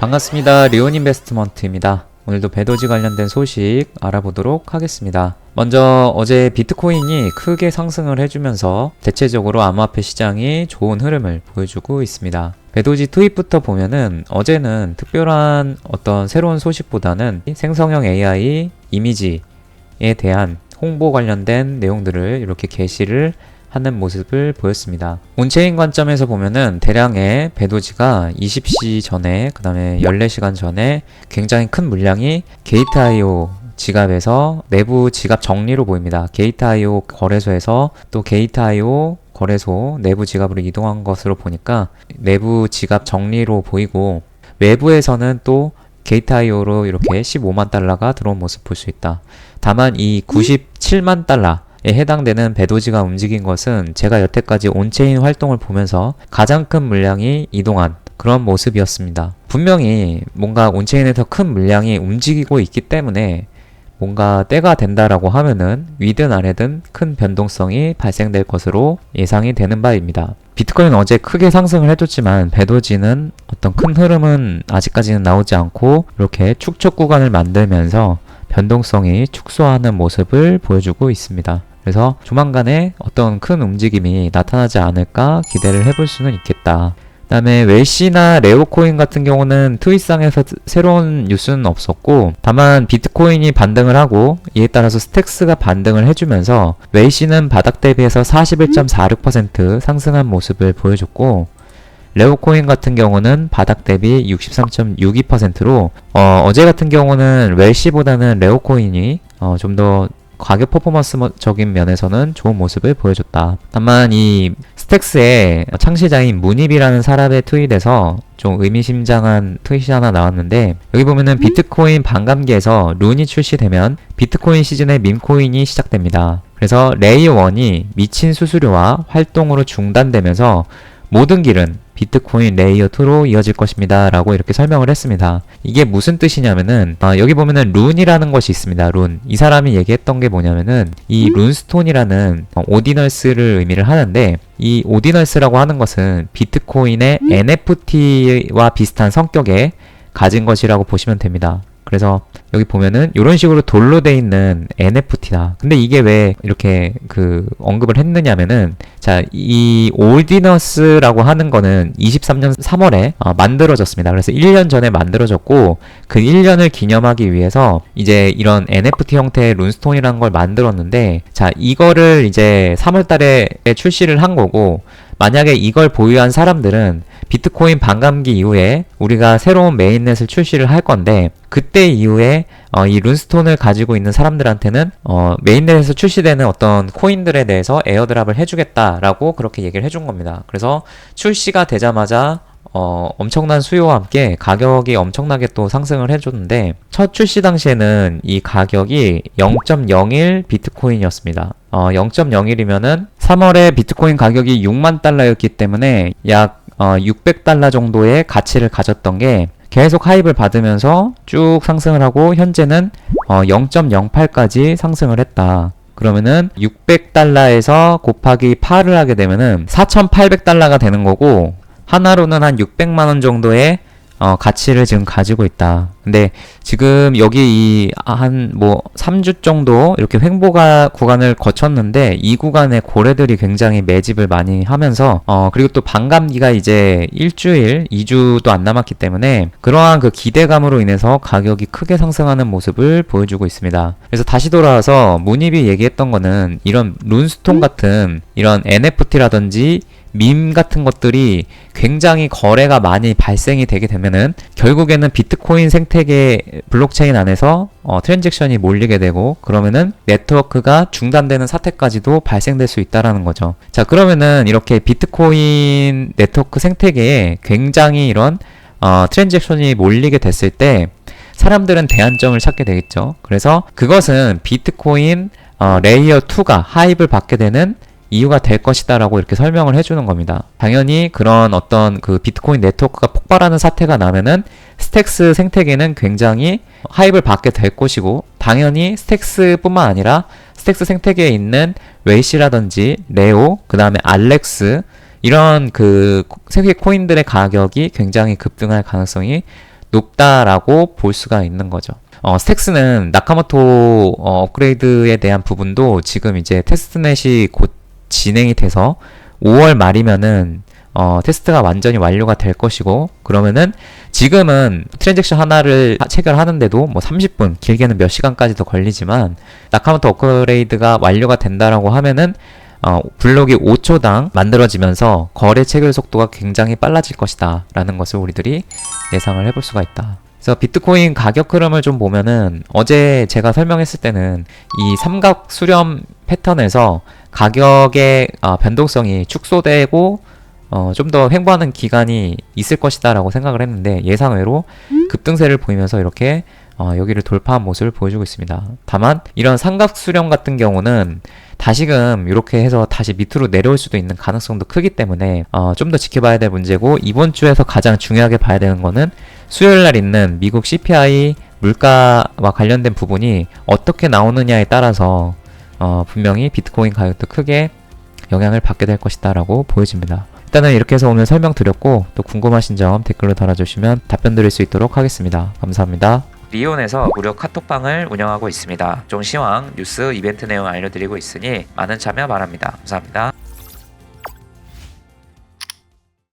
반갑습니다. 리온 인베스트먼트입니다. 오늘도 배도지 관련된 소식 알아보도록 하겠습니다. 먼저 어제 비트코인이 크게 상승을 해주면서 대체적으로 암호화폐 시장이 좋은 흐름을 보여주고 있습니다. 배도지 트윗부터 보면은 어제는 특별한 어떤 새로운 소식보다는 생성형 AI 이미지에 대한 홍보 관련된 내용들을 이렇게 게시를 하는 모습을 보였습니다. 온체인 관점에서 보면은 대량의 배도지가 20시 전에 그 다음에 14시간 전에 굉장히 큰 물량이 게이트.io 지갑에서 내부 지갑 정리로 보입니다. 게이트.io 거래소에서 또 게이트.io 거래소 내부 지갑으로 이동한 것으로 보니까 내부 지갑 정리로 보이고, 외부에서는 또 게이트.io로 이렇게 15만 달러가 들어온 모습 볼 수 있다. 다만 이 97만 달러에 해당되는 배도지가 움직인 것은 제가 여태까지 온체인 활동을 보면서 가장 큰 물량이 이동한 그런 모습이었습니다. 분명히 뭔가 온체인에서 큰 물량이 움직이고 있기 때문에 뭔가 때가 된다라고 하면은 위든 아래든 큰 변동성이 발생될 것으로 예상이 되는 바입니다. 비트코인 어제 크게 상승을 해줬지만 배도지는 어떤 큰 흐름은 아직까지는 나오지 않고 이렇게 축적 구간을 만들면서 변동성이 축소하는 모습을 보여주고 있습니다. 그래서 조만간에 어떤 큰 움직임이 나타나지 않을까 기대를 해볼 수는 있겠다. 그 다음에 웰시나 레오코인 같은 경우는 트윗상에서 새로운 뉴스는 없었고, 다만 비트코인이 반등을 하고 이에 따라서 스택스가 반등을 해주면서 웰시는 바닥 대비해서 41.46% 상승한 모습을 보여줬고, 레오코인 같은 경우는 바닥 대비 63.62%로 어제 같은 경우는 웰시보다는 레오코인이 좀 더 가격 퍼포먼스적인 면에서는 좋은 모습을 보여줬다. 다만 이 스택스의 창시자인 문입이라는 사람의 트윗에서 좀 의미심장한 트윗이 하나 나왔는데, 여기 보면은 비트코인 반감기에서 룬이 출시되면 비트코인 시즌의 밈코인이 시작됩니다. 그래서 레이어 1이 미친 수수료와 활동으로 중단되면서 모든 길은 비트코인 레이어 2로 이어질 것입니다 라고 이렇게 설명을 했습니다. 이게 무슨 뜻이냐면은 여기 보면은 룬이라는 것이 있습니다. 룬. 이 사람이 얘기했던 게 뭐냐면은 이 룬스톤이라는 오디널스를 의미를 하는데, 이 오디널스라고 하는 것은 비트코인의 NFT와 비슷한 성격에 가진 것이라고 보시면 됩니다. 그래서 여기 보면은 이런 식으로 돌로 돼 있는 NFT다. 근데 이게 왜 이렇게 언급을 했느냐면은, 자, 이 올디너스라고 하는 거는 23년 3월에 만들어졌습니다. 그래서 1년 전에 만들어졌고, 그 1년을 기념하기 위해서 이제 이런 NFT 형태의 룬스톤이라는 걸 만들었는데, 자, 이거를 이제 3월 달에 출시를 한 거고, 만약에 이걸 보유한 사람들은 비트코인 반감기 이후에 우리가 새로운 메인넷을 출시를 할 건데, 그때 이후에 이 룬스톤을 가지고 있는 사람들한테는 메인넷에서 출시되는 어떤 코인들에 대해서 에어드랍을 해주겠다라고 그렇게 얘기를 해준 겁니다. 그래서 출시가 되자마자 엄청난 수요와 함께 가격이 엄청나게 또 상승을 해줬는데, 첫 출시 당시에는 이 가격이 0.01 비트코인이었습니다. 0.01이면은 3월에 비트코인 가격이 6만 달러였기 때문에 약 600달러 정도의 가치를 가졌던 게 계속 하입을 받으면서 쭉 상승을 하고 현재는 0.08까지 상승을 했다. 그러면은 600달러에서 곱하기 8을 하게 되면은 4,800달러가 되는 거고, 하나로는 한 600만원 정도의 가치를 지금 가지고 있다. 근데 지금 여기 한 3주 정도 이렇게 횡보가 구간을 거쳤는데, 이 구간에 고래들이 굉장히 매집을 많이 하면서 그리고 또 반감기가 이제 일주일, 2주도 안 남았기 때문에 그러한 그 기대감으로 인해서 가격이 크게 상승하는 모습을 보여주고 있습니다. 그래서 다시 돌아와서 문입이 얘기했던 거는 이런 룬스톤 같은 이런 NFT라든지 밈 같은 것들이 굉장히 거래가 많이 발생이 되게 되면은 결국에는 비트코인 생태계 블록체인 안에서 트랜잭션이 몰리게 되고, 그러면은 네트워크가 중단되는 사태까지도 발생될 수 있다라는 거죠. 자, 그러면은 이렇게 비트코인 네트워크 생태계에 굉장히 이런 트랜잭션이 몰리게 됐을 때 사람들은 대안점을 찾게 되겠죠. 그래서 그것은 비트코인 레이어 2가 하입을 받게 되는 이유가 될 것이다 라고 이렇게 설명을 해주는 겁니다. 당연히 그런 어떤 비트코인 네트워크가 폭발하는 사태가 나면은 스택스 생태계는 굉장히 하입을 받게 될 것이고, 당연히 스택스뿐만 아니라 스택스 생태계에 있는 웰시라든지 레오, 그 다음에 알렉스, 이런 세계 코인들의 가격이 굉장히 급등할 가능성이 높다라고 볼 수가 있는 거죠. 스택스는 나카모토 업그레이드에 대한 부분도 지금 이제 테스트넷이 곧 진행이 돼서 5월 말이면은 테스트가 완전히 완료가 될 것이고, 그러면은 지금은 트랜잭션 하나를 체결하는데도 뭐 30분, 길게는 몇 시간까지도 걸리지만, 나카모토 업그레이드가 완료가 된다라고 하면은 블록이 5초당 만들어지면서 거래 체결 속도가 굉장히 빨라질 것이다 라는 것을 우리들이 예상을 해볼 수가 있다. 그래서 비트코인 가격 흐름을 좀 보면은 어제 제가 설명했을 때는 이 삼각 수렴 패턴에서 가격의 변동성이 축소되고 좀 더 횡보하는 기간이 있을 것이다 라고 생각을 했는데, 예상외로 급등세를 보이면서 이렇게 여기를 돌파한 모습을 보여주고 있습니다. 다만 이런 삼각 수렴 같은 경우는 다시금 이렇게 해서 다시 밑으로 내려올 수도 있는 가능성도 크기 때문에 좀 더 지켜봐야 될 문제고, 이번 주에서 가장 중요하게 봐야 되는 거는 수요일날 있는 미국 CPI 물가와 관련된 부분이 어떻게 나오느냐에 따라서 분명히 비트코인 가격도 크게 영향을 받게 될 것이다 라고 보여집니다. 일단은 이렇게 해서 오늘 설명드렸고, 또 궁금하신 점 댓글로 달아주시면 답변 드릴 수 있도록 하겠습니다. 감사합니다. 리온에서 무료 카톡방을 운영하고 있습니다. 종 시황, 뉴스, 이벤트 내용 알려드리고 있으니 많은 참여 바랍니다. 감사합니다.